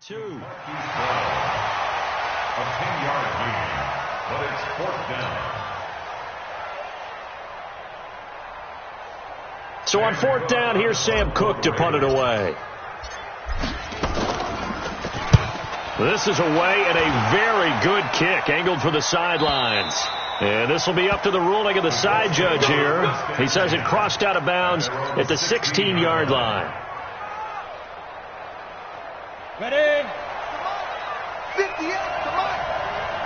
2. A 10-yard gain, but it's 4th down. So on 4th down, here's Sam Cook to punt it away. This is away and a very good kick, angled for the sidelines. And this will be up to the ruling of the side judge here. He says it crossed out of bounds at the 16-yard line. Ready? 58, come on.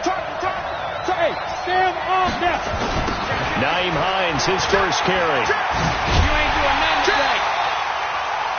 Turn. Stand off now. Nyheim Hines, his first carry. You ain't doing nothing today.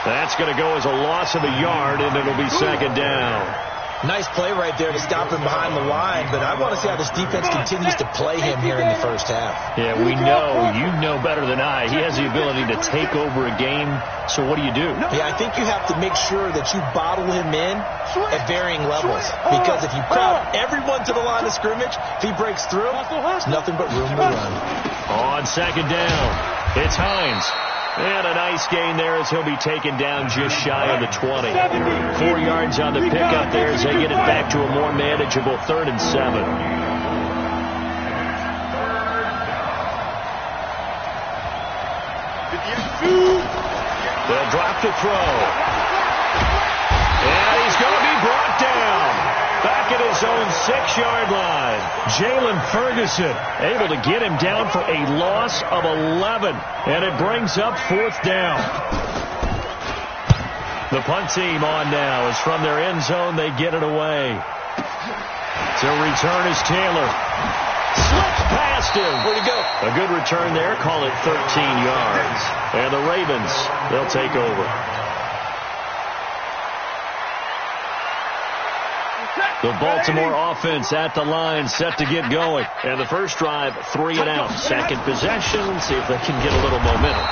That's going to go as a loss of a yard, and it'll be 2nd down. Nice play right there to stop him behind the line, but I want to see how this defense continues to play him here in the first half. Yeah, we know. You know better than I. He has the ability to take over a game, so what do? Yeah, I think you have to make sure that you bottle him in at varying levels, because if you crowd everyone to the line of scrimmage, if he breaks through, it's nothing but room to run. On 2nd down, it's Hines. And a nice gain there as he'll be taken down just shy of the 20. 4 yards on the pickup there as they get it back to a more manageable 3rd and 7. They'll drop to throw. And he's going to be brought down. Back at his own 6-yard line. Jalen Ferguson able to get him down for a loss of 11. And it brings up 4th down. The punt team on now is from their end zone. They get it away. To return is Taylor. Slips past him. Where'd he go? A good return there. Call it 13 yards. And the Ravens, they'll take over. The Baltimore offense at the line, set to get going. And the first drive, 3 and out. Second possession, see if they can get a little momentum.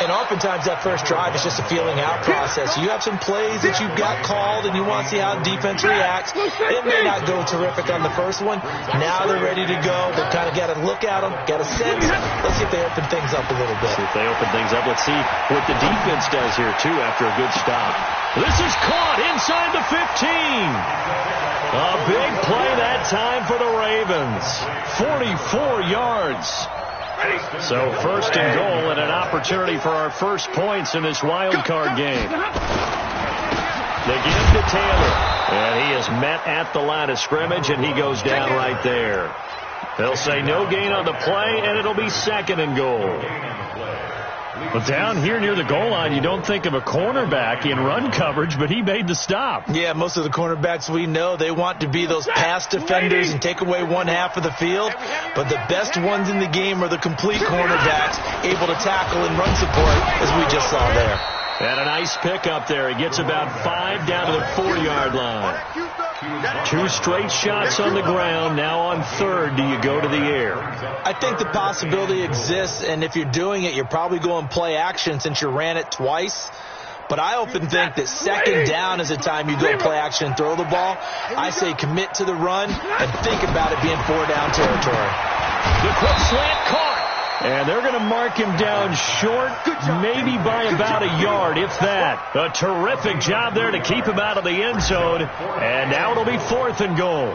And oftentimes that first drive is just a feeling out process. You have some plays that you've got called and you want to see how defense reacts. It may not go terrific on the first one. Now they're ready to go. They've kind of got to look at them, got a sense. Let's see if they open things up a little bit. See if they open things up. Let's see what the defense does here, too, after a good stop. This is caught inside the 15. A big play that time for the Ravens. 44 yards. So 1st and goal and an opportunity for our first points in this wild card game. They give to Taylor. And he is met at the line of scrimmage, and he goes down right there. They'll say no gain on the play, and it'll be 2nd and goal. Well, down here near the goal line, you don't think of a cornerback in run coverage, but he made the stop. Yeah, most of the cornerbacks we know, they want to be those pass defenders and take away one half of the field. But the best ones in the game are the complete cornerbacks, able to tackle and run support, as we just saw there. And a nice pick up there. He gets about 5 down to the 4-yard line. 2 straight shots on the ground. Now on 3rd, do you go to the air? I think the possibility exists, and if you're doing it, you're probably going play action since you ran it twice. But I often think that 2nd down is the time you go play action and throw the ball. I say commit to the run and think about it being 4-down territory. The quick slant caught. And they're going to mark him down short, maybe by about a yard, if that. A terrific job there to keep him out of the end zone. And now it'll be 4th and goal.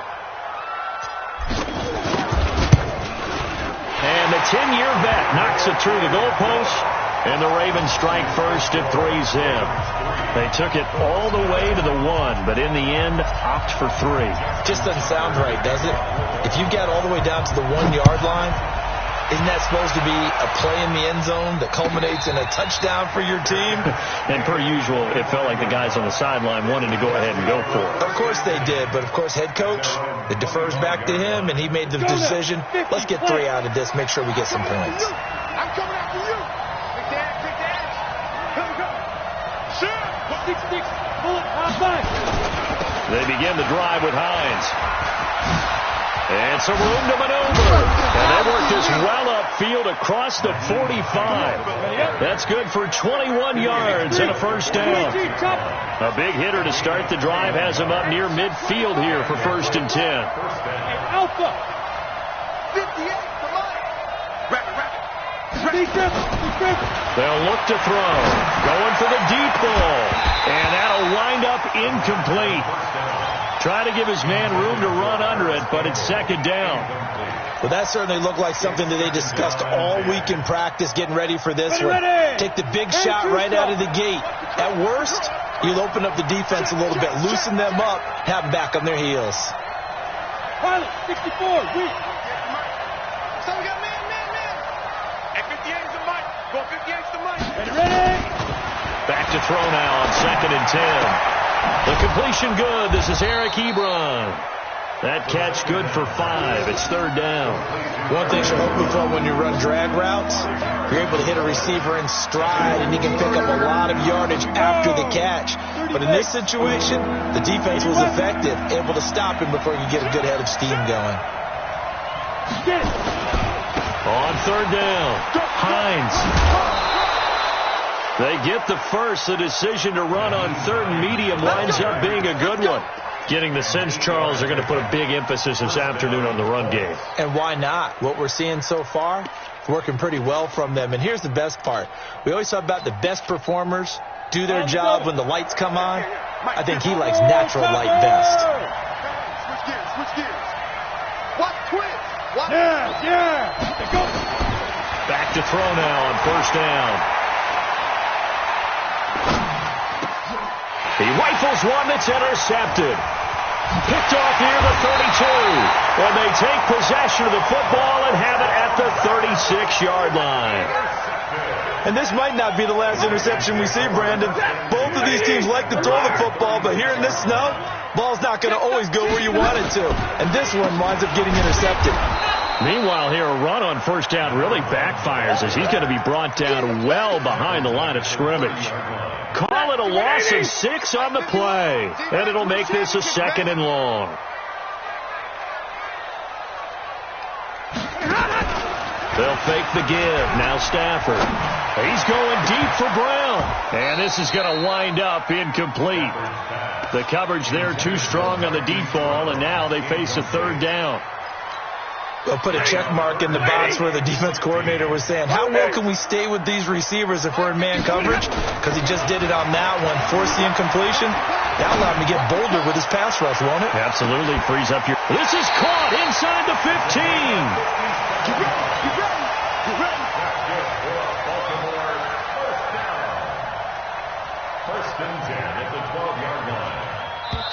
And the 10-year vet knocks it through the goalpost. And the Ravens strike first at 3's in. They took it all the way to the 1, but in the end, opt for 3. Just doesn't sound right, does it? If you get all the way down to the 1-yard line, isn't that supposed to be a play in the end zone that culminates in a touchdown for your team? And per usual, it felt like the guys on the sideline wanted to go ahead and go for it. Of course they did, but of course head coach, it defers back to him, and he made the decision. Let's get 3 out of this, make sure we get some points. I'm coming after you. Big dash, big dash. Here we go. Shoot. 6, bullet, outside. They begin the drive with Hines. And some room to maneuver. And they work this well upfield across the 45. That's good for 21 yards and a first down. A big hitter to start the drive has him up near midfield here for 1st and 10. Alpha. 58, come on. Rapid. They'll look to throw. Going for the deep ball. And that'll wind up incomplete. Trying to give his man room to run under it, but it's second down. Well, that certainly looked like something that they discussed all week in practice, getting ready for this one. Take the big shot right out of the gate. At worst, you'll open up the defense a little bit, loosen them up, have them back on their heels. Pilot, 64, weak. Back to throw now on 2nd and 10. The completion good. This is Eric Ebron. That catch good for 5. It's 3rd down. One thing you're hoping for when you run drag routes, you're able to hit a receiver in stride, and he can pick up a lot of yardage after the catch. But in this situation, the defense was effective, able to stop him before he could get a good head of steam going. On 3rd down, Hines. They get the first. The decision to run on 3rd and medium winds up being a good one. Getting the sense, Charles, they're going to put a big emphasis this afternoon on the run game. And why not? What we're seeing so far, it's working pretty well from them. And here's the best part. We always talk about the best performers do their job when the lights come on. I think he likes natural light best. Switch gears. What? Twitch. What? Yeah. Go. Back to throw now on 1st down. He rifles one that's intercepted. Picked off near the 32. And they take possession of the football and have it at the 36-yard line. And this might not be the last interception we see, Brandon. Both of these teams like to throw the football, but here in this snow, ball's not going to always go where you want it to. And this one winds up getting intercepted. Meanwhile, here, a run on 1st down really backfires as he's going to be brought down well behind the line of scrimmage. Call it a loss of 6 on the play, and it'll make this a 2nd and long. They'll fake the give. Now Stafford. He's going deep for Brown. And this is going to wind up incomplete. The coverage there too strong on the deep ball, and now they face a 3rd down. They'll put a check mark in the box where the defense coordinator was saying, how well can we stay with these receivers if we're in man coverage? Because he just did it on that one, forced the incompletion. That'll allow him to get bolder with his pass rush, won't it? Absolutely frees up your... This is caught inside the 15. First and 10 at the 12-yard line.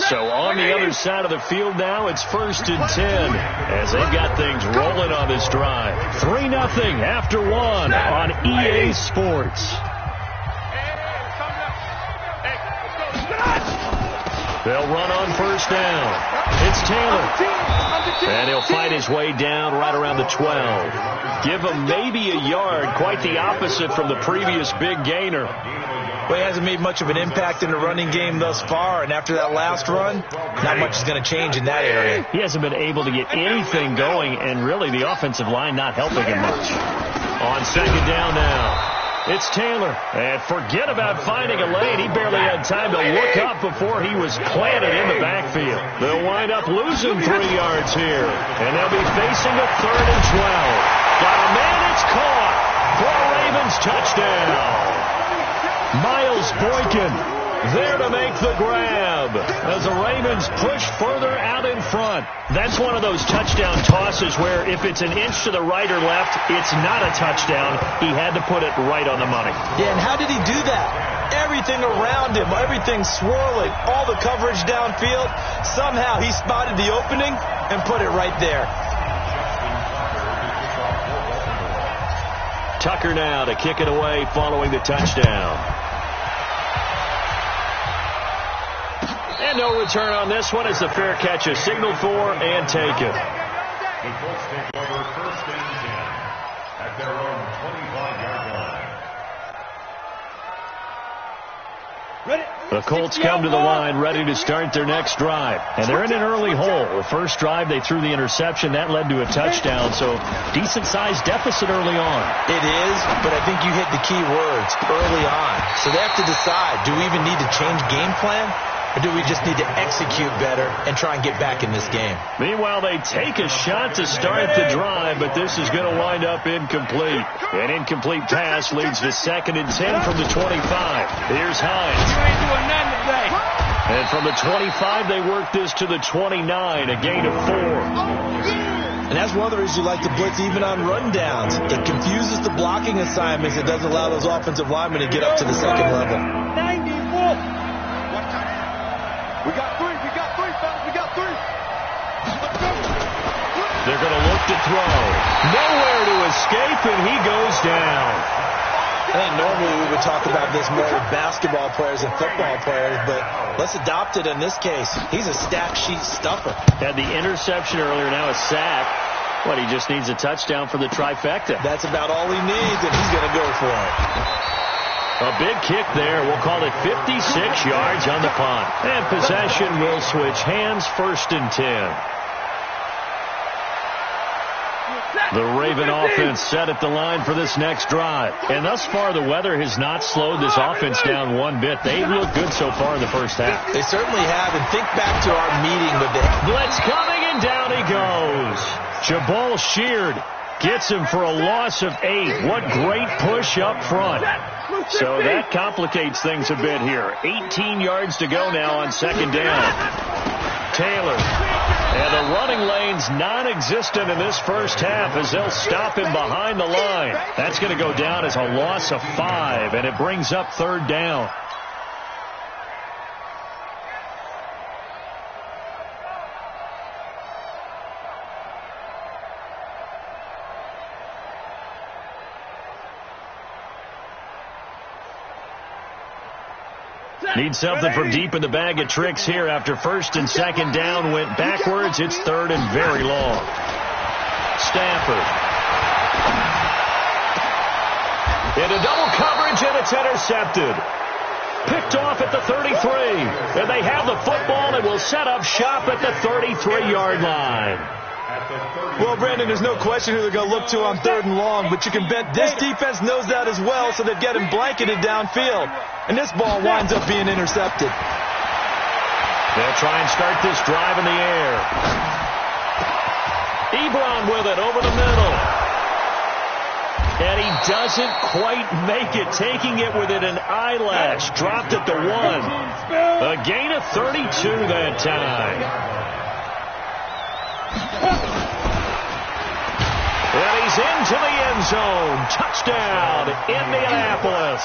So on the other side of the field now, it's 1st and 10 as they've got things rolling on this drive. 3-0 after 1 on EA Sports. They'll run on 1st down. It's Taylor. And he'll fight his way down right around the 12. Give him maybe a yard, quite the opposite from the previous big gainer. Well, he hasn't made much of an impact in the running game thus far, and after that last run, not much is going to change in that area. He hasn't been able to get anything going, and really the offensive line not helping him much. On 2nd down now, it's Taylor. And forget about finding a lane. He barely had time to look up before he was planted in the backfield. They'll wind up losing 3 yards here, and they'll be facing a 3rd and 12. Got a man, it's caught for a Ravens touchdown. Miles Boykin there to make the grab as the Ravens push further out in front. That's one of those touchdown tosses where if it's an inch to the right or left, it's not a touchdown. He had to put it right on the money. Yeah, and how did he do that? Everything around him, everything swirling, all the coverage downfield. Somehow he spotted the opening and put it right there. Tucker now to kick it away following the touchdown. And no return on this one as the fair catch is signaled for and taken. The Colts take over 1st and 10 at their own 25-yard line. The Colts come to the line ready to start their next drive. And they're in an early hole. The first drive, they threw the interception. That led to a touchdown. So decent-sized deficit early on. It is, but I think you hit the key words, early on. So they have to decide, do we even need to change game plan? or do we just need to execute better and try and get back in this game? Meanwhile, they take a shot to start the drive, but this is going to wind up incomplete. An incomplete pass leads to 2nd and 10 from the 25. Here's Hines. You ain't doing nothing today. And from the 25, they work this to the 29, a gain of 4. And that's one of the reasons you like to blitz even on rundowns. It confuses the blocking assignments. It doesn't allow those offensive linemen to get up to the second level. 94. We got three, fellas. We got three. They're going to look to throw. Nowhere to escape, and he goes down. I think normally we would talk about this more with basketball players and football players, but let's adopt it in this case. He's a stat sheet stuffer. Had the interception earlier, now a sack. What, he just needs a touchdown for the trifecta. That's about all he needs, and he's going to go for it. A big kick there. We'll call it 56 yards on the punt. And possession will switch hands, 1st and 10. The Raven offense set at the line for this next drive. And thus far, the weather has not slowed this offense down one bit. They've looked good so far in the first half. They certainly have. And think back to our meeting with the blitz coming, and down he goes. Jabal Sheard gets him for a loss of 8. What great push up front. So that complicates things a bit here. 18 yards to go now on 2nd down. Taylor. And the running lane's non-existent in this first half as they'll stop him behind the line. That's going to go down as a loss of 5, and it brings up 3rd down. Need something from deep in the bag of tricks here after 1st and 2nd down went backwards. It's 3rd and very long. Stafford. Into double coverage, and it's intercepted. Picked off at the 33. And they have the football and will set up shop at the 33-yard line. Well, Brandon, there's no question who they're going to look to on 3rd and long, but you can bet this defense knows that as well, so they've got him blanketed downfield. And this ball winds up being intercepted. They'll try and start this drive in the air. Ebron with it over the middle. And he doesn't quite make it, taking it within an eyelash. Dropped at the 1. A gain of 32 that time. And he's into the end zone. Touchdown, Indianapolis.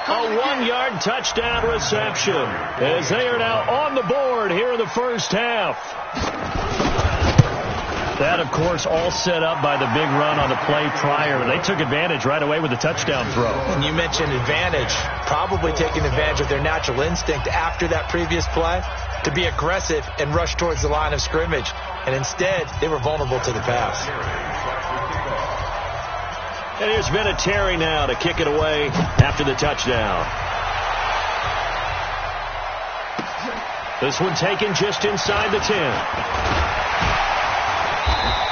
A 1-yard touchdown reception as they are now on the board here in the first half. That, of course, all set up by the big run on the play prior. They took advantage right away with the touchdown throw. And you mentioned advantage, probably taking advantage of their natural instinct after that previous play to be aggressive and rush towards the line of scrimmage. And instead, they were vulnerable to the pass. And here's Vinatieri now to kick it away after the touchdown. This one taken just inside the 10.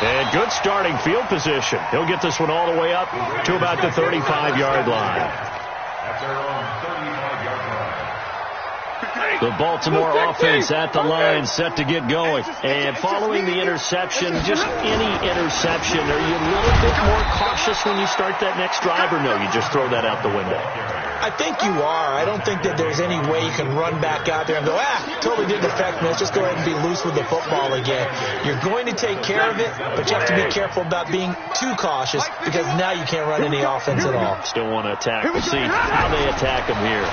And good starting field position. He'll get this one all the way up to about the 35-yard line. At their own 35-yard line. The Baltimore offense at the line, set to get going. And following the interception, just any interception, are you a little bit more cautious when you start that next drive, or no, you just throw that out the window? I think you are. I don't think that there's any way you can run back out there and go, totally didn't affect me. Let's just go ahead and be loose with the football again. You're going to take care of it, but you have to be careful about being too cautious because now you can't run any offense at all. Still want to attack. We'll see how they attack him here.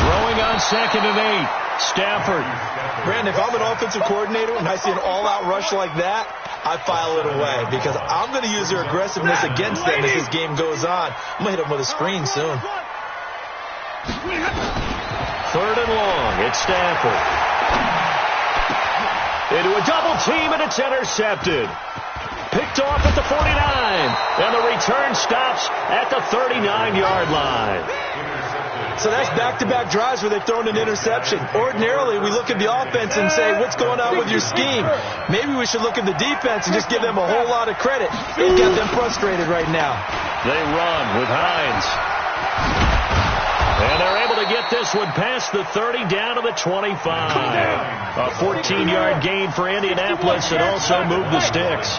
Throwing on 2nd and 8. Stafford. Brandon, if I'm an offensive coordinator and I see an all-out rush like that, I file it away because I'm going to use their aggressiveness against them as this game goes on. I'm going to hit them with a screen soon. 3rd and long. It's Stafford. Into a double team, and it's intercepted. Picked off at the 49. And the return stops at the 39-yard line. So that's back-to-back drives where they've thrown an interception. Ordinarily, we look at the offense and say, what's going on with your scheme? Maybe we should look at the defense and just give them a whole lot of credit. They've got them frustrated right now. They run with Hines. And they're able to get this one past the 30 down to the 25. A 14-yard gain for Indianapolis and also moved the sticks.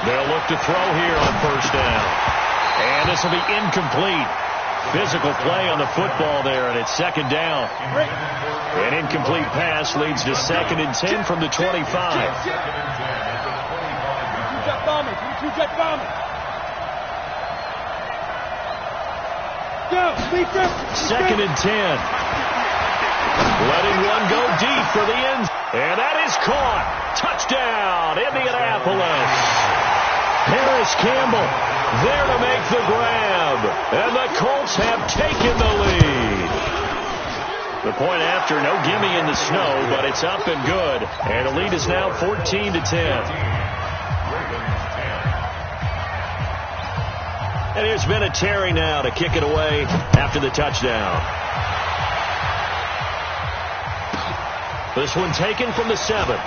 They'll look to throw here on first down. And this will be incomplete. Physical play on the football there, and it's second down. An incomplete pass leads to 2nd and 10 from the 25. Second and 10. Letting one go deep for the end. And that is caught. Touchdown, Indianapolis. Harris Campbell there to make the grab. And the Colts have taken the lead. The point after, no gimme in the snow, but it's up and good. And the lead is now 14-10. And here's Vinatieri now to kick it away after the touchdown. This one taken from the 7.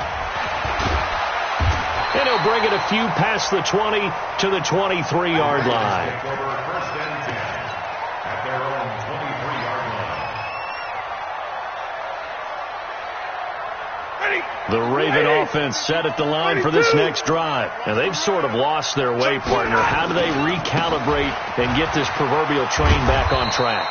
And he'll bring it a few past the 20 to the 23-yard line. First and 10 at their own 23-yard line. The Raven offense set at the line for this next drive. And they've sort of lost their way, partner. How do they recalibrate and get this proverbial train back on track?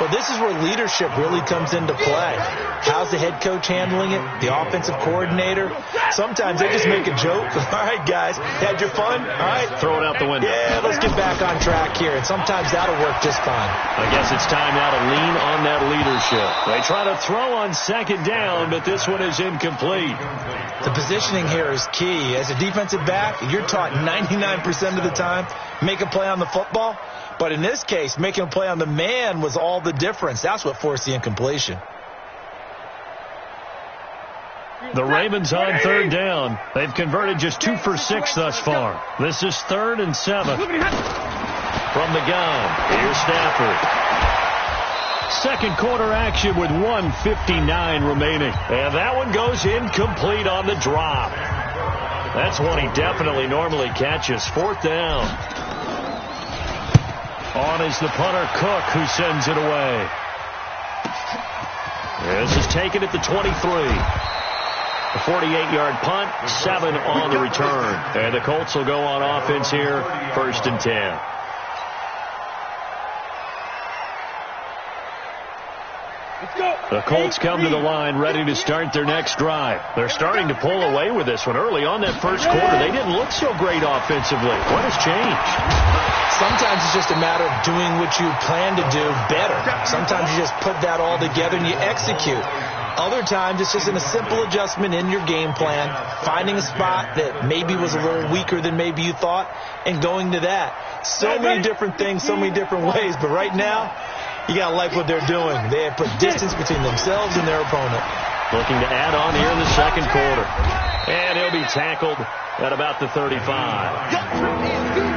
Well, this is where leadership really comes into play. How's the head coach handling it? The offensive coordinator? Sometimes they just make a joke. All right, guys, had your fun? All right. Throw it out the window. Yeah, let's get back on track here. And sometimes that'll work just fine. I guess it's time now to lean on that leadership. They try to throw on second down, but this one is incomplete. The positioning here is key. As a defensive back, you're taught 99% of the time, make a play on the football. But in this case, making a play on the man was all the difference. That's what forced the incompletion. The Ravens on third down. They've converted just 2 for 6 thus far. This is 3rd and 7. From the gun, here's Stafford. Second quarter action with 1:59 remaining. And that one goes incomplete on the drop. That's one he definitely normally catches. 4th down. On is the punter, Cook, who sends it away. This is taken at the 23. A 48-yard punt, 7 on the return. And the Colts will go on offense here, 1st and 10. The Colts come to the line ready to start their next drive. They're starting to pull away with this one. Early on that first quarter, they didn't look so great offensively. What has changed? Sometimes it's just a matter of doing what you plan to do better. Sometimes you just put that all together and you execute. Other times it's just a simple adjustment in your game plan, finding a spot that maybe was a little weaker than maybe you thought, and going to that. So many different things, so many different ways. But right now, you got to like what they're doing. They have put distance between themselves and their opponent. Looking to add on here in the second quarter. And he'll be tackled at about the 35.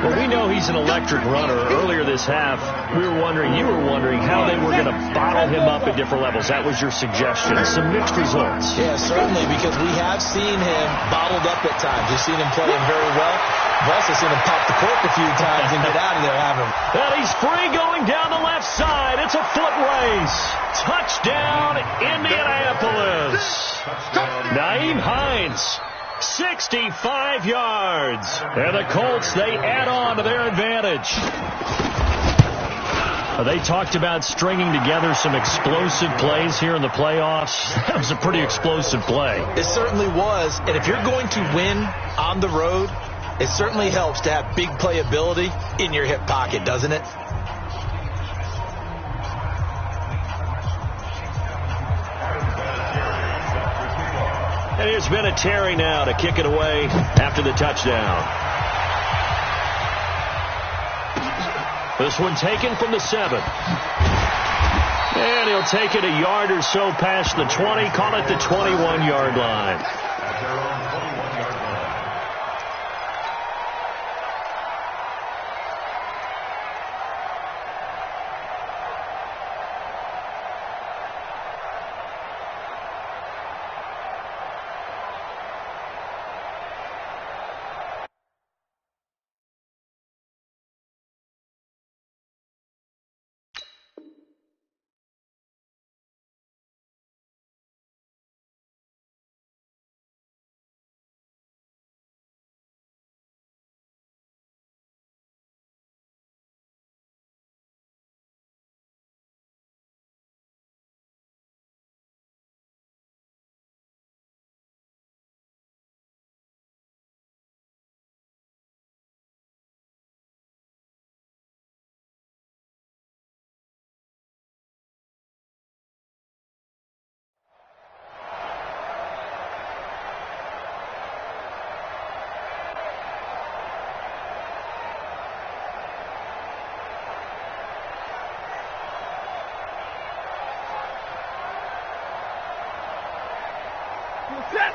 Well, we know he's an electric runner. Earlier this half, you were wondering how they were going to bottle him up at different levels. That was your suggestion. Some mixed results. Yeah, certainly, because we have seen him bottled up at times. We've seen him playing very well. We've also seen him pop the cork a few times and get out of there, haven't we? And he's free going down the left side. It's a foot race. Touchdown, Indianapolis. Nyheim Hines. 65 yards. And the Colts, they add on to their advantage. They talked about stringing together some explosive plays here in the playoffs. That was a pretty explosive play. It certainly was. And if you're going to win on the road, it certainly helps to have big playability in your hip pocket, doesn't it? And here's Vinatieri now to kick it away after the touchdown. This one taken from the 7. And he'll take it a yard or so past the 20, call it the 21-yard line.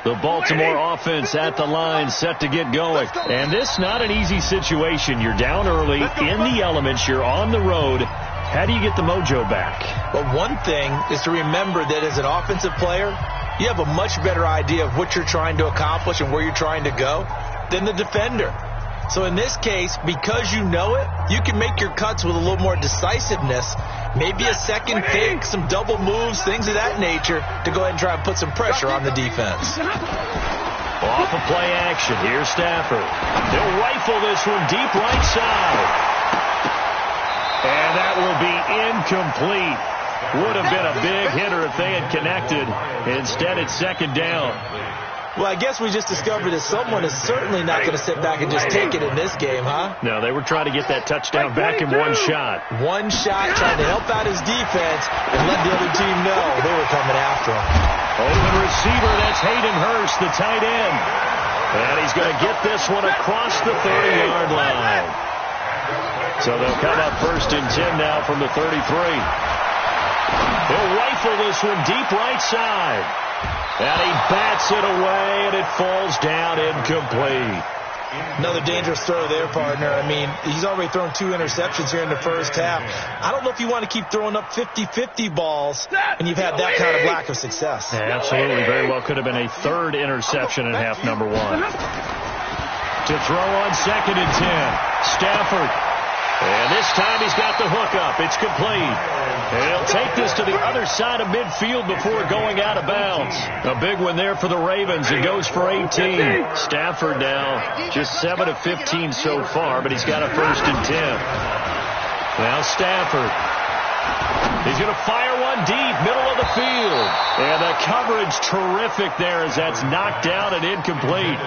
The Baltimore offense at the line, set to get going. And this not an easy situation. You're down early, in the elements, you're on the road. How do you get the mojo back? Well, one thing is to remember that as an offensive player, you have a much better idea of what you're trying to accomplish and where you're trying to go than the defender. So in this case, because you know it, you can make your cuts with a little more decisiveness, maybe a second pick, some double moves, things of that nature, to go ahead and try and put some pressure on the defense. Off of play action, here's Stafford. They'll rifle this one deep right side. And that will be incomplete. Would have been a big hitter if they had connected. Instead, it's second down. Well, I guess we just discovered that someone is certainly not going to sit back and just take it in this game, huh? No, they were trying to get that touchdown back in one shot. One shot, trying to help out his defense and let the other team know they were coming after him. Open receiver, that's Hayden Hurst, the tight end. And he's going to get this one across the 30-yard line. So they'll come up 1st and 10 now from the 33. He'll rifle this one deep right side. And he bats it away, and it falls down incomplete. Another dangerous throw there, partner. I mean, he's already thrown 2 interceptions here in the first half. I don't know if you want to keep throwing up 50-50 balls, and you've had that kind of lack of success. Yeah, absolutely. Very well could have been a 3rd interception in half number 1. To throw on 2nd and 10. Stafford. And this time he's got the hook up. It's complete. And he'll take this to the other side of midfield before going out of bounds. A big one there for the Ravens. It goes for 18. Stafford now just 7 of 15 so far, but he's got a 1st and 10. Now Stafford. He's going to fire one deep, middle of the field. And the coverage terrific there as that's knocked down and incomplete.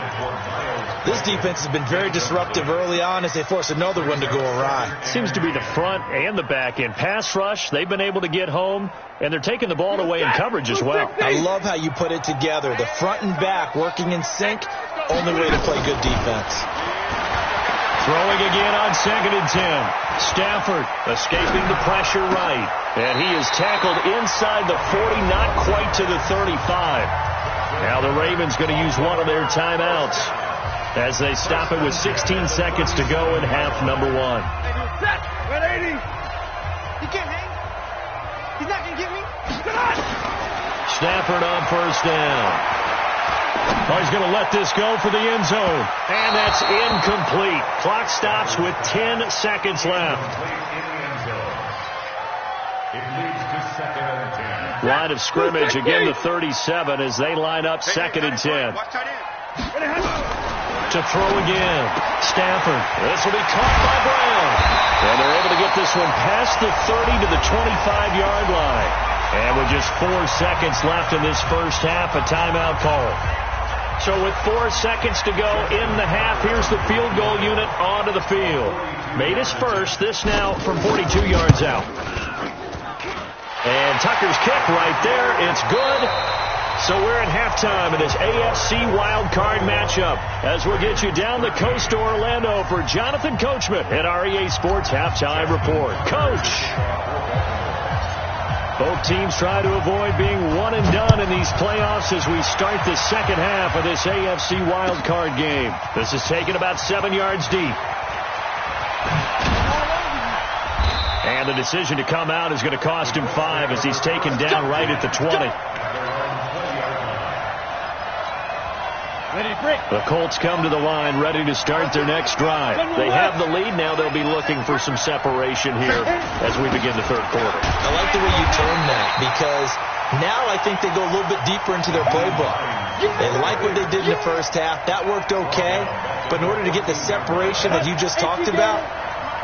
This defense has been very disruptive early on as they force another one to go awry. Seems to be the front and the back end. Pass rush, they've been able to get home, and they're taking the ball away in coverage as well. I love how you put it together. The front and back working in sync, only way to play good defense. Throwing again on 2nd and 10. Stafford escaping the pressure right. And he is tackled inside the 40, not quite to the 35. Now the Ravens going to use one of their timeouts as they stop it with 16 seconds to go in half number 1. He can't hang. He's not going to get me. Stafford on 1st down. Oh, he's going to let this go for the end zone. And that's incomplete. Clock stops with 10 seconds left. Line of scrimmage, again the 37 as they line up 2nd and 10. To throw again. Stafford. This will be caught by Brown. And they're able to get this one past the 30 to the 25-yard line. And with just 4 seconds left in this first half, a timeout call. So with 4 seconds to go in the half, here's the field goal unit onto the field. Made his first, this now from 42 yards out. And Tucker's kick right there. It's good. So we're at halftime in this AFC wildcard matchup as we'll get you down the coast to Orlando for Jonathan Coachman at our EA Sports Halftime Report. Coach! Both teams try to avoid being one and done in these playoffs as we start the second half of this AFC wildcard game. This is taken about 7 yards deep. And the decision to come out is going to cost him 5 as he's taken down right at the 20. The Colts come to the line ready to start their next drive. They have the lead. Now they'll be looking for some separation here as we begin the third quarter. I like the way you term that because now I think they go a little bit deeper into their playbook. They like what they did in the first half. That worked okay. But in order to get the separation that you just talked about,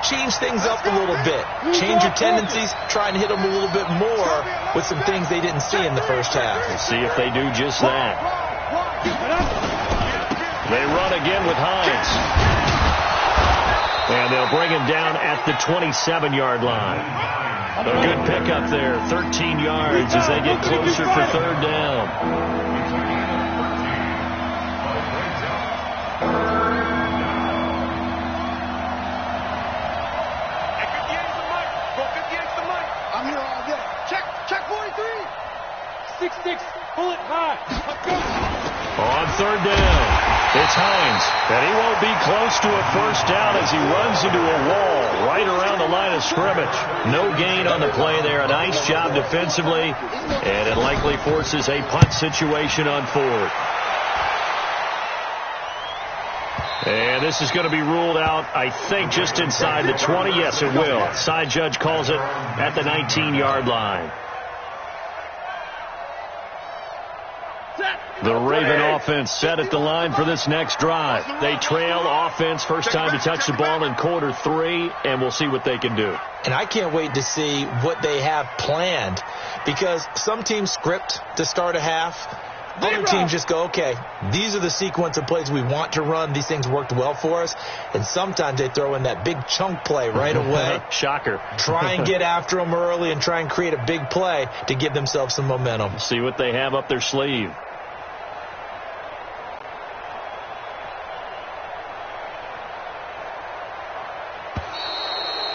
change things up a little bit. Change your tendencies. Try and hit them a little bit more with some things they didn't see in the first half. We'll see if they do just that. They run again with Hines. And they'll bring him down at the 27-yard line. A good pickup there, 13 yards as they get closer for third down. I'm here all day. Check 43. 6'6", pull it high. Let's go. third down. It's Hines, and he won't be close to a first down as he runs into a wall right around the line of scrimmage. No gain on the play there. A nice job defensively, and it likely forces a punt situation on fourth. And this is going to be ruled out, I think, just inside the 20. Yes, it will. Side judge calls it at the 19-yard line. The Raven offense set at the line for this next drive. They trail offense, first time to touch the ball in quarter 3, and we'll see what they can do. And I can't wait to see what they have planned, because some teams script to start a half. Other teams just go, okay, these are the sequence of plays we want to run. These things worked well for us. And sometimes they throw in that big chunk play right away. Shocker. Try and get after them early and try and create a big play to give themselves some momentum. See what they have up their sleeve.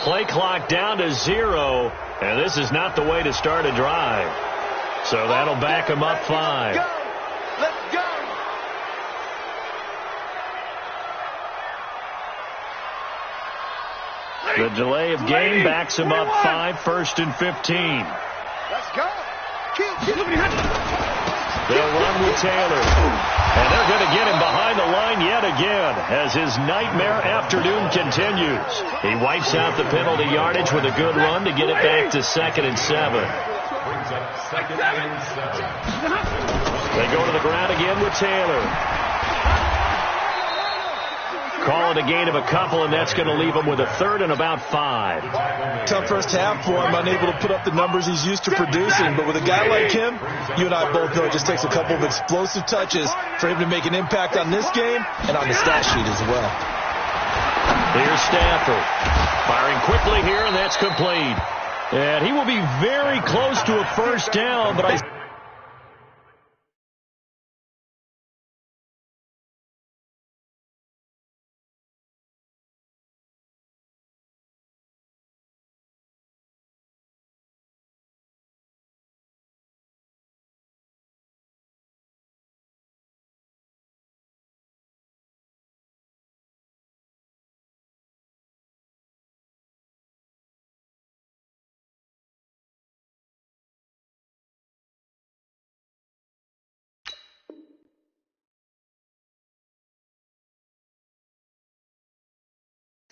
Play clock down to 0, and this is not the way to start a drive. So that'll back them up 5. Let's go. The delay of game backs them up 5, 1st and 15. Let's go. They'll run with Taylor. And they're going to get him behind the line yet again as his nightmare afternoon continues. He wipes out the penalty yardage with a good run to get it back to 2nd and 7. Brings up 2nd and 7. They go to the ground again with Taylor. Call it a gain of a couple, and that's going to leave him with a 3rd and about 5. Tough first half for him, unable to put up the numbers he's used to producing. But with a guy like him, you and I both know it just takes a couple of explosive touches for him to make an impact on this game and on the stat sheet as well. Here's Stafford. Firing quickly here, and that's complete. And he will be very close to a first down, but I...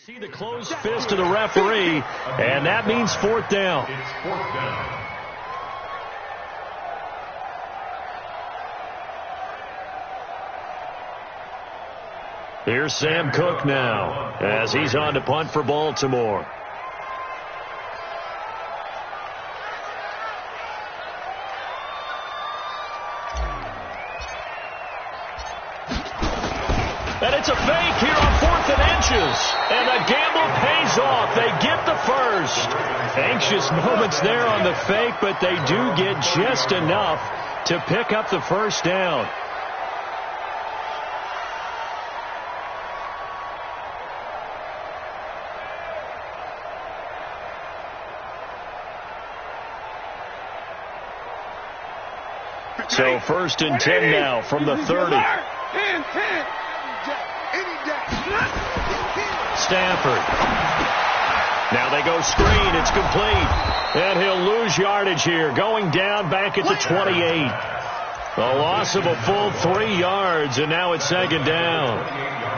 See the closed fist of the referee, and that means 4th down. It's 4th down. Here's Sam Cook now as he's on to punt for Baltimore. And it's a fake here on 4th and inches. And the gamble pays off. They get the first. Anxious moments there on the fake, but they do get just enough to pick up the first down. So 1st and 10 now from the 30. Stafford. Now they go screen. It's complete. And he'll lose yardage here. Going down back at the 28. A loss of a full 3 yards, and now it's 2nd down.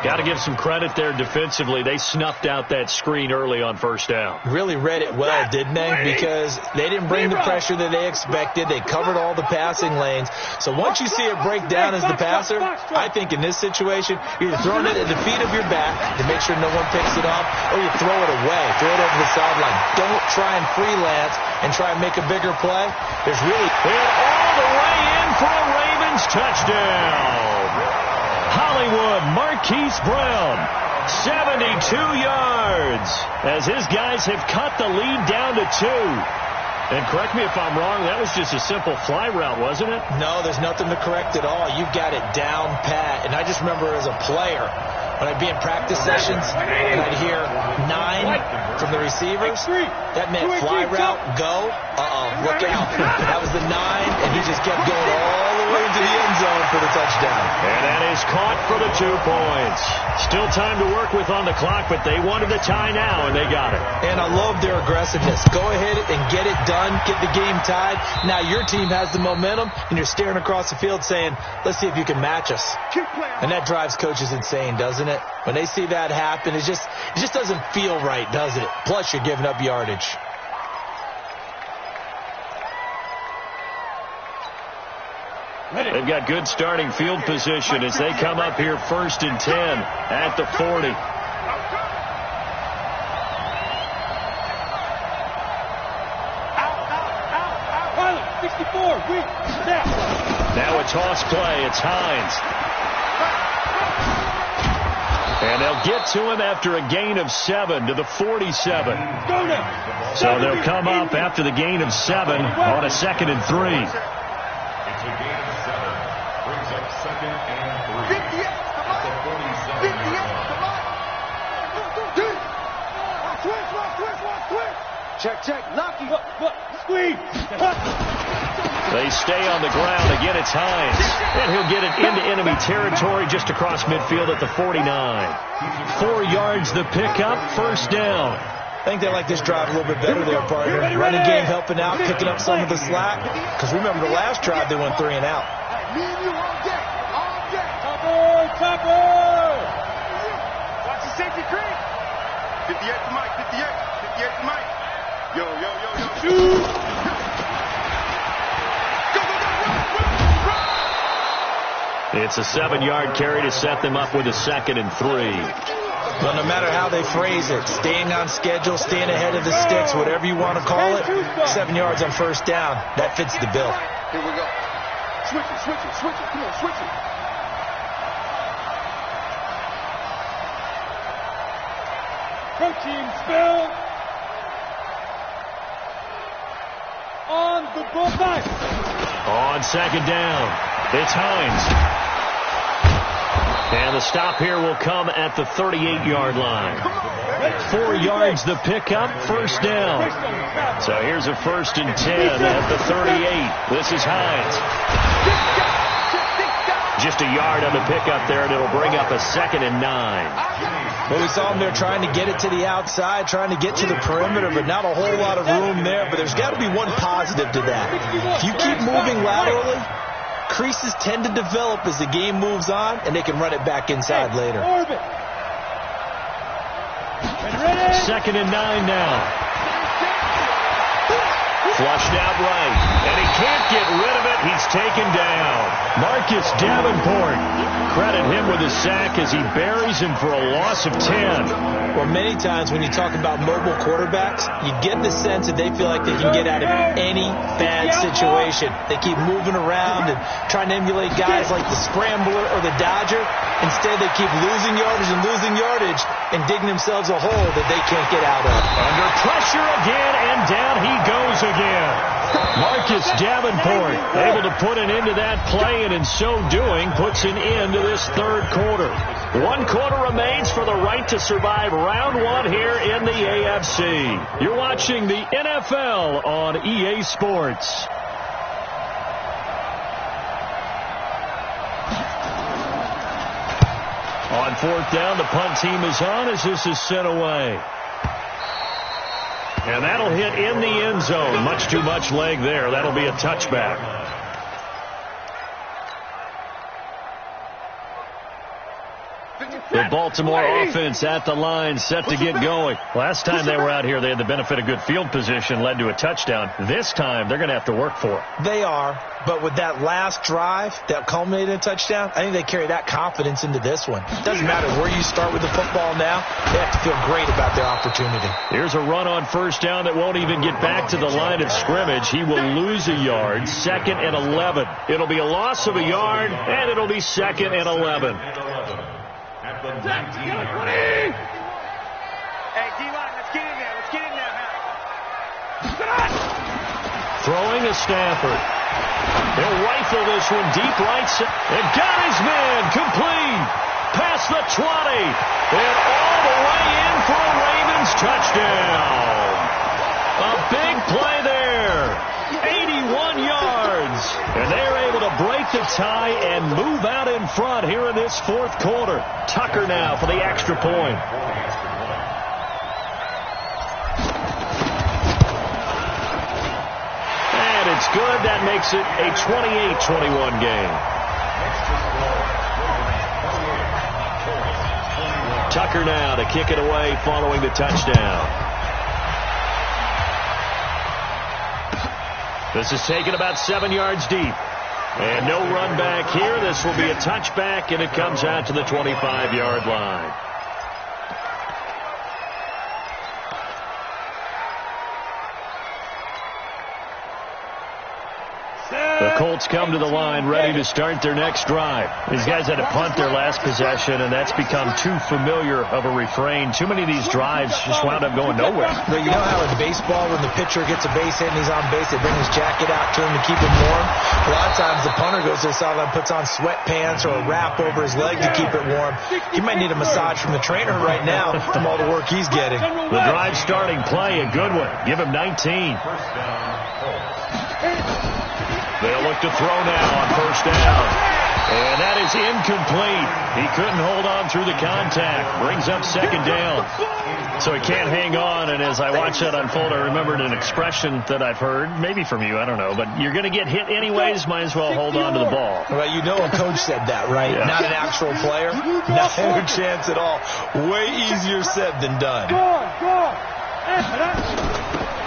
Got to give some credit there defensively. They snuffed out that screen early on 1st down. Really read it well, didn't they? Because they didn't bring the pressure that they expected. They covered all the passing lanes. So once you see it break down as the passer, I think in this situation, you're either throwing it at the feet of your back to make sure no one picks it up, or you throw it away, throw it over the sideline. Don't try and freelance and try and make a bigger play. There's really... And all the way in for a Ravens touchdown. Hollywood Marquise Brown, 72 yards, as his guys have cut the lead down to 2. And correct me if I'm wrong, that was just a simple fly route, wasn't it? No, there's nothing to correct at all. You've got it down pat. And I just remember as a player, when I'd be in practice sessions and I'd hear 9 from the receivers, that meant fly route, go, look out. That was the 9, and he just kept going all the way into the end zone for the touchdown. And that is caught for the 2 points. Still time to work with on the clock, but they wanted the tie now, and they got it. And I love their aggressiveness. Go ahead and get it done. Get the game tied. Now your team has the momentum, and you're staring across the field saying, let's see if you can match us. And that drives coaches insane, doesn't it? When they see that happen, it just doesn't feel right, does it? Plus, you're giving up yardage. They've got good starting field position as they come up here 1st and 10 at the 40. Out, 64, now a toss play. It's Hines. And they'll get to him after a gain of 7 to the 47. So they'll come up after the gain of 7 on a 2nd and 3. It's a gain of 7. Brings up 2nd and 3. 58, At the 47-yard line. Check, lucky. Squeeze. They stay on the ground. Again, it's Hines. And he'll get it into enemy territory just across midfield at the 49. 4 yards the pickup, 1st down. I think they like this drive a little bit better there, partner. Running game helping out, picking up some of the slack. Because remember, the last drive they went 3 and out. Me and you all day. Topper! Watch the safety creep. 58 to Mike, 58 to Mike. Yo. Shoot! It's a 7-yard carry to set them up with a 2nd and 3. Well, no matter how they phrase it, staying on schedule, staying ahead of the sticks, whatever you want to call it, 7 yards on 1st down, that fits the bill. Here we go. Switch it. Come on, switch it. Protein spill. On the bullseye. On 2nd down, it's Hines. And the stop here will come at the 38-yard line. 4 yards the pickup, 1st down. So here's a 1st and 10 at the 38. This is Hines. Just a yard on the pickup there, and it'll bring up a 2nd and 9. Well, we saw them there trying to get it to the outside, trying to get to the perimeter, but not a whole lot of room there. But there's got to be one positive to that. If you keep moving laterally, creases tend to develop as the game moves on, and they can run it back inside later. 2nd and 9 now. Flushed out right, and he can't get rid of it. He's taken down. Marcus Davenport. Credit him with a sack as he buries him for a loss of 10. Well, many times when you talk about mobile quarterbacks, you get the sense that they feel like they can get out of any bad situation. They keep moving around and trying to emulate guys like the Scrambler or the Dodger. Instead, they keep losing yardage and digging themselves a hole that they can't get out of. Under pressure again, and down he goes again. Marcus Davenport able to put an end to that play, and in so doing puts an end to this 3rd quarter. 1 quarter remains for the right to survive round 1 here in the AFC. You're watching the NFL on EA Sports. On 4th down, the punt team is on as this is sent away. And that'll hit in the end zone. Much too much leg there. That'll be a touchback. The Baltimore offense at the line, set to get going. Last time they were out here, they had the benefit of good field position, led to a touchdown. This time, they're going to have to work for it. They are, but with that last drive that culminated in a touchdown, I think they carry that confidence into this one. It doesn't matter where you start with the football now. They have to feel great about their opportunity. Here's a run on 1st down that won't even get back to the line of scrimmage. He will lose a yard, 2nd and 11. It'll be a loss of a yard, and it'll be 2nd and 11. At the 19-yard line. Hey, D-line, let's get in there now. Throwing a Stafford. He'll rifle this one deep right side. And got his man complete. Past the 20. And all the way in for a Ravens touchdown. A big play there. 81 yards. And they're able to break the tie and move out in front here in this fourth quarter. Tucker now for the extra point. And it's good. That makes it a 28-21 game. Tucker now to kick it away following the touchdown. This is taken about 7 yards deep. And no run back here. This will be a touchback, and it comes out to the 25-yard line. The Colts come to the line ready to start their next drive. These guys had to punt their last possession, and that's become too familiar of a refrain. Too many of these drives just wound up going nowhere. You know how in baseball, when the pitcher gets a base hit and he's on base, they bring his jacket out to him to keep him warm? A lot of times the punter goes to the sideline, puts on sweatpants or a wrap over his leg to keep it warm. He might need a massage from the trainer right now from all the work he's getting. The drive starting play, a good one. Give him 19. They'll look to throw now on first down. And that is incomplete. He couldn't hold on through the contact. Brings up second down. So he can't hang on. And as I watched that unfold, I remembered an expression that I've heard, maybe from you, I don't know. But you're going to get hit anyways, might as well hold on to the ball. Well, you know a coach said that, right? Yeah. Not an actual player. Not a chance at all. Way easier said than done.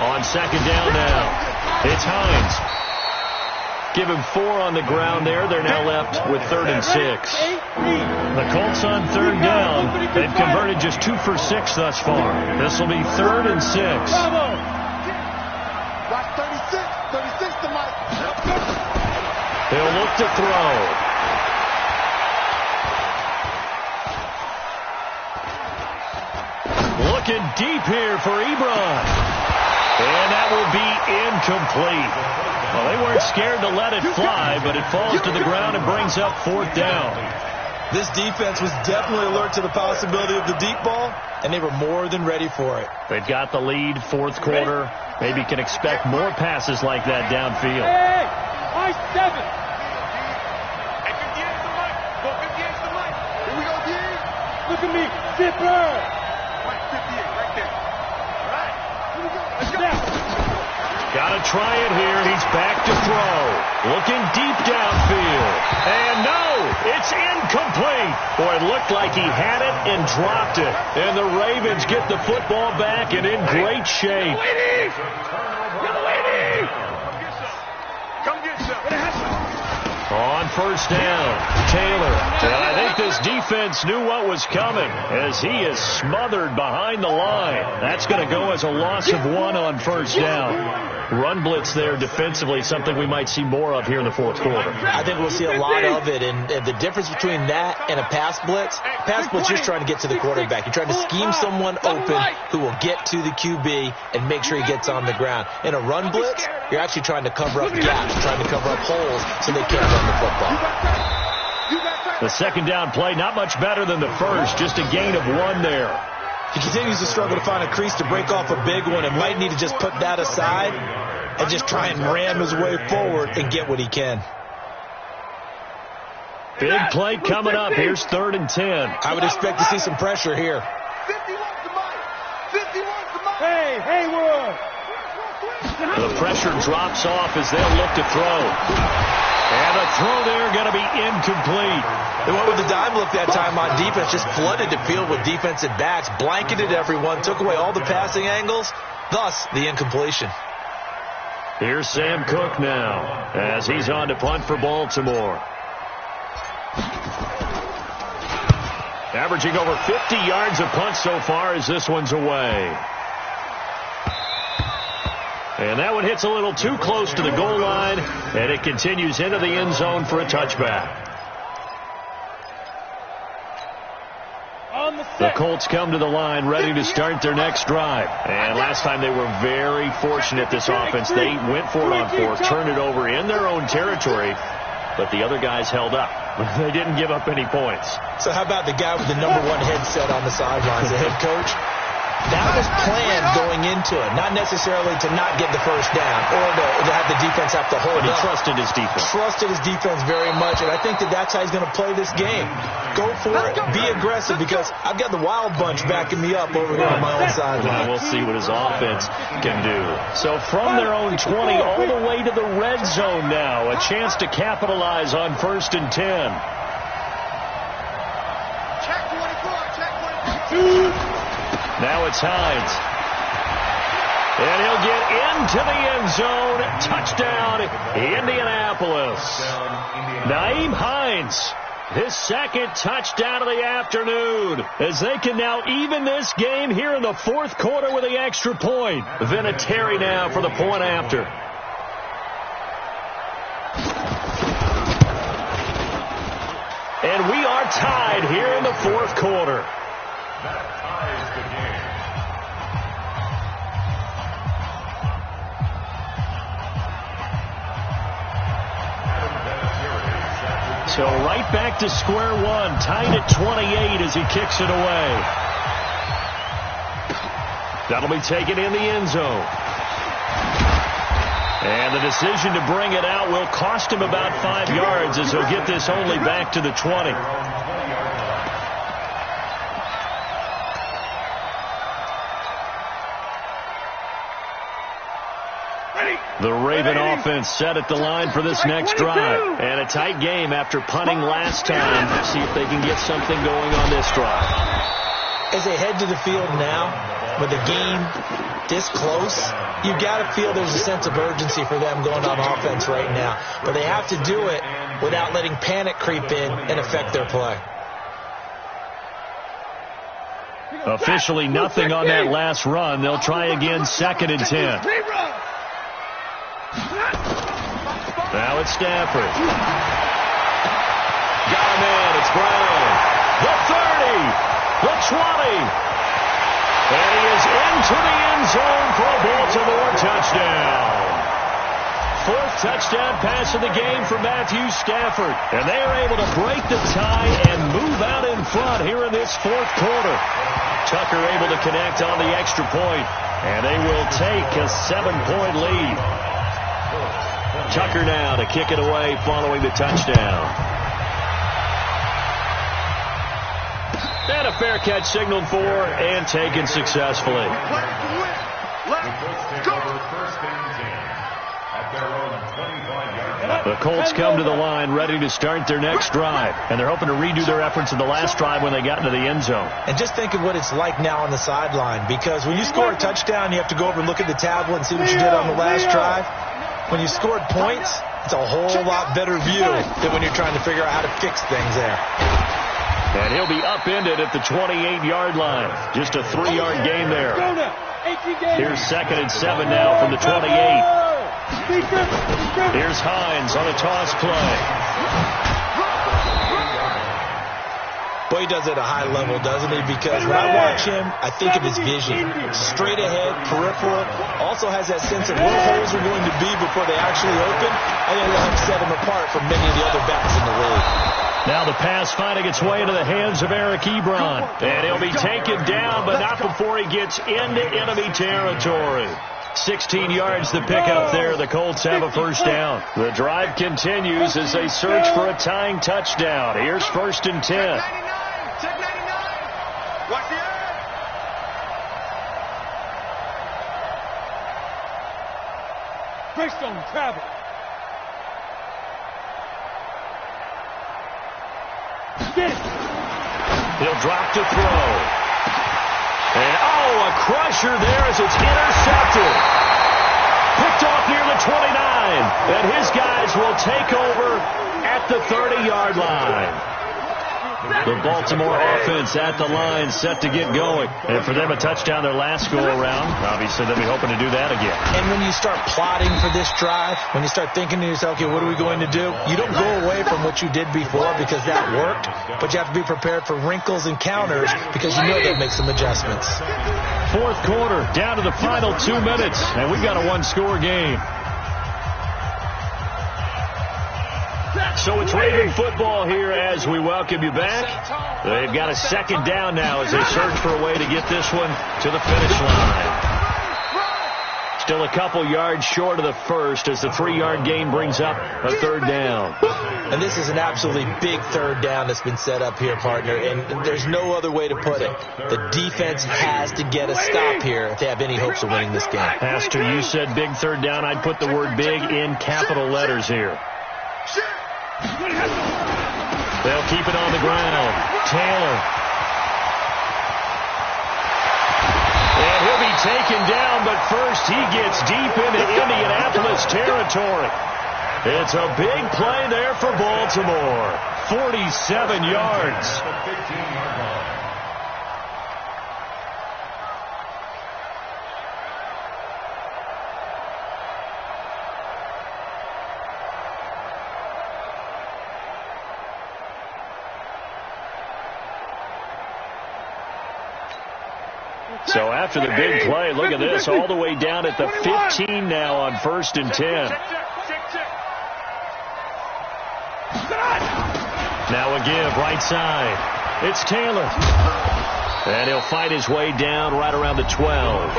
On second down now, it's Hines. Give him 4 on the ground there. They're now left with 3rd and 6. The Colts on third down. They've converted just 2 for 6 thus far. This will be 3rd and 6. They'll look to throw. Looking deep here for Ebron. And that will be incomplete. Well, they weren't scared to let it fly, but it falls to the ground and brings up 4th down. This defense was definitely alert to the possibility of the deep ball, and they were more than ready for it. They've got the lead, 4th quarter. Maybe can expect more passes like that downfield. Hey, high 7. Here we go, look at me, zipper. Got to try it here. He's back to throw. Looking deep downfield. And no, it's incomplete. Boy, it looked like he had it and dropped it. And the Ravens get the football back and in great shape. Come get some. On first down, Taylor. And I think this defense knew what was coming as he is smothered behind the line. That's going to go as a loss of 1 on first down. Run blitz there defensively, something we might see more of here in the 4th quarter. I think we'll see a lot of it, and the difference between that and a pass blitz, you're trying to get to the quarterback. You're trying to scheme someone open who will get to the QB and make sure he gets on the ground. In a run blitz, you're actually trying to cover up gaps, trying to cover up holes so they can't run the football. The second down play, not much better than the first, just a gain of 1 there. He continues to struggle to find a crease to break off a big one and might need to just put that aside and just try and ram his way forward and get what he can. Big play coming up. Here's 3rd and 10. I would expect to see some pressure here. Hey, Haywood. The pressure drops off as they'll look to throw. And the throw there going to be incomplete. They went with the dime look that time on defense, just flooded the field with defensive backs, blanketed everyone, took away all the passing angles, thus the incompletion. Here's Sam Cook now as he's on to punt for Baltimore. Averaging over 50 yards of punt so far as this one's away. And that one hits a little too close to the goal line, and it continues into the end zone for a touchback. The Colts come to the line ready to start their next drive. And last time they were very fortunate, this offense. They went for it on 4th, turned it over in their own territory, but the other guys held up. They didn't give up any points. So how about the guy with the #1 headset on the sidelines, the head coach? That was planned going into it, not necessarily to not get the first down or to have the defense have to hold But he up. trusted his defense. Trusted his defense very much, and I think that's how he's going to play this game. Go for it. Be aggressive, because I've got the wild bunch backing me up over here on my own sideline. We'll see what his offense can do. So from their own 20 all the way to the red zone now. A chance to capitalize on 1st and 10. Check 24, check 22. Now it's Hines. And he'll get into the end zone. Touchdown, Indianapolis. Nyheim Hines, his 2nd touchdown of the afternoon, as they can now even this game here in the 4th quarter with the extra point. Vinatieri now for the point after. And we are tied here in the 4th quarter. That ties the game. So right back to square one, tied at 28 as he kicks it away. That'll be taken in the end zone. And the decision to bring it out will cost him about 5 yards, as he'll get this only back to the 20. The Raven offense set at the line for this next drive. And a tight game after punting last time. See if they can get something going on this drive. As they head to the field now, with the game this close, you've got to feel there's a sense of urgency for them going on offense right now. But they have to do it without letting panic creep in and affect their play. Officially nothing on that last run. They'll try again, 2nd and 10. Now it's Stafford. Got him in. It's Brown. The 30. The 20. And he is into the end zone for a Baltimore touchdown. 4th touchdown pass of the game for Matthew Stafford. And they are able to break the tie and move out in front here in this 4th quarter. Tucker able to connect on the extra point. And they will take a 7-point lead. Tucker now to kick it away following the touchdown. And a fair catch signaled for and taken successfully. The Colts come to the line ready to start their next drive. And they're hoping to redo their efforts in the last drive when they got into the end zone. And just think of what it's like now on the sideline, because when you score a touchdown, you have to go over and look at the tablet and see what you did on the last drive. When you scored points, it's a whole lot better view than when you're trying to figure out how to fix things there. And he'll be upended at the 28-yard line. Just a 3-yard gain there. Here's 2nd and 7 now from the 28. Here's Hines on a toss play. Boy, he does it at a high level, doesn't he? Because when I watch him, I think of his vision. Straight ahead, peripheral. Also has that sense of where holes are going to be before they actually open. I think that'll set him apart from many of the other backs in the league. Now the pass finding its way into the hands of Eric Ebron. And he'll be taken down, but not before he gets into enemy territory. 16 yards to pick up there. The Colts have a 1st down. The drive continues as they search for a tying touchdown. Here's 1st and 10. Check 99. Watch the air. Greystone travel. He'll drop to throw. And, a crusher there as it's intercepted. Picked off near the 29. And his guys will take over at the 30-yard line. The Baltimore offense at the line, set to get going. And for them, a touchdown their last go-around. Obviously, they'll be hoping to do that again. And when you start plotting for this drive, when you start thinking to yourself, okay, what are we going to do? You don't go away from what you did before because that worked, but you have to be prepared for wrinkles and counters because you know they'll make some adjustments. 4th quarter, down to the final 2 minutes, and we've got a 1-score game. So it's Raven football here as we welcome you back. They've got a second down now as they search for a way to get this one to the finish line. Still a couple yards short of the first as the 3-yard gain brings up a third down. And this is an absolutely big third down that's been set up here, partner, and there's no other way to put it. The defense has to get a stop here if they have any hopes of winning this game. Pastor, you said big third down. I'd put the word big in capital letters here. They'll keep it on the ground. Taylor. And he'll be taken down, but first he gets deep into Indianapolis territory. It's a big play there for Baltimore. 47 yards. So after the big play, look at this, all the way down at the 15 now on 1st and 10. Now a give, right side. It's Taylor. And he'll fight his way down right around the 12.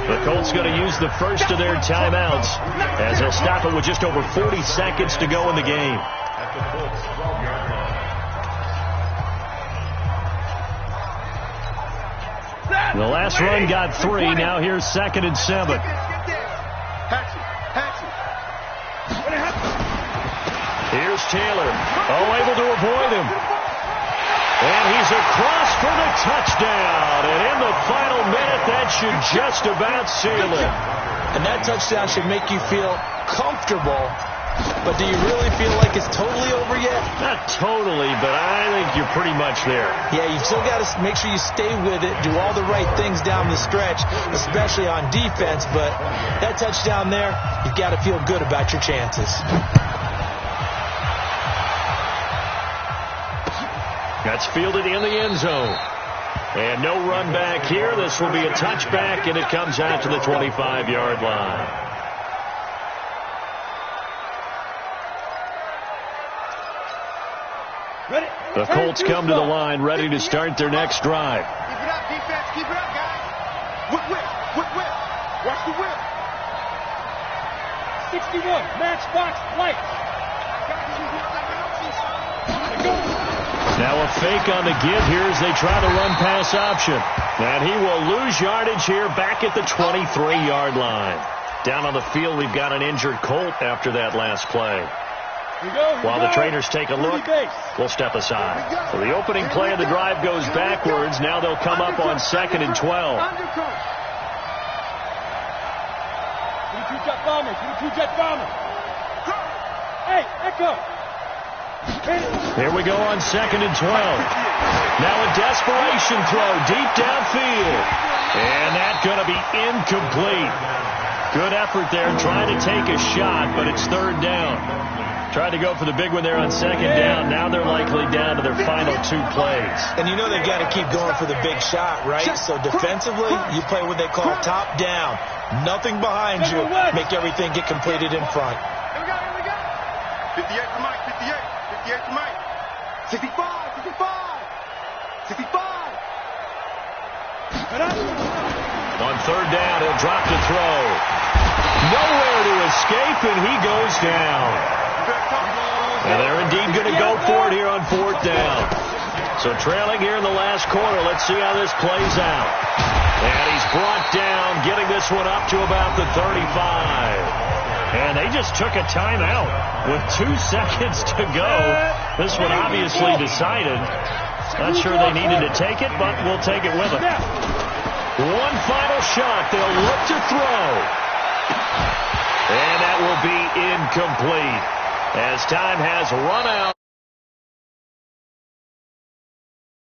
The Colts going to use the first of their timeouts as they'll stop it with just over 40 seconds to go in the game. At the Colts 12-yard line. The last run got 3. Now here's 2nd and 7. Here's Taylor. Oh, able to avoid him. And he's across for the touchdown. And in the final minute, that should just about seal it. And that touchdown should make you feel comfortable. But do you really feel like it's totally over yet? Not totally, but I think you're pretty much there. Yeah, you've still got to make sure you stay with it, do all the right things down the stretch, especially on defense. But that touchdown there, you've got to feel good about your chances. That's fielded in the end zone. And no run back here. This will be a touchback, and it comes out to the 25-yard line. The Colts come to the line, ready to start their next drive. Keep it up, defense. Keep it up, guys. Whip. Watch the whip. 61, matchbox, light. Now a fake on the give here as they try the run-pass option. And he will lose yardage here back at the 23-yard line. Down on the field, we've got an injured Colt after that last play. While the trainers take a look, we'll step aside. So the opening play of the drive goes backwards. Now they'll come up on 2nd and 12. Hey, Echo. Here we go on 2nd and 12. Now a desperation throw deep downfield. And that's going to be incomplete. Good effort there trying to take a shot, but it's 3rd down. Tried to go for the big one there on 2nd down. Now they're likely down to their final 2 plays. And you know they've got to keep going for the big shot, right? So defensively, you play what they call top down. Nothing behind you. Make everything get completed in front. Here we go. 58 to Mike, 58 to Mike. 65. 65. On 3rd down, he'll drop to throw. Nowhere to escape, and he goes down. And they're indeed going to go for it here on 4th down. So trailing here in the last quarter. Let's see how this plays out. And he's brought down, getting this one up to about the 35. And they just took a timeout with 2 seconds to go. This one obviously decided. Not sure they needed to take it, but we'll take it with them. One final shot. They'll look to throw. And that will be incomplete as time has run out.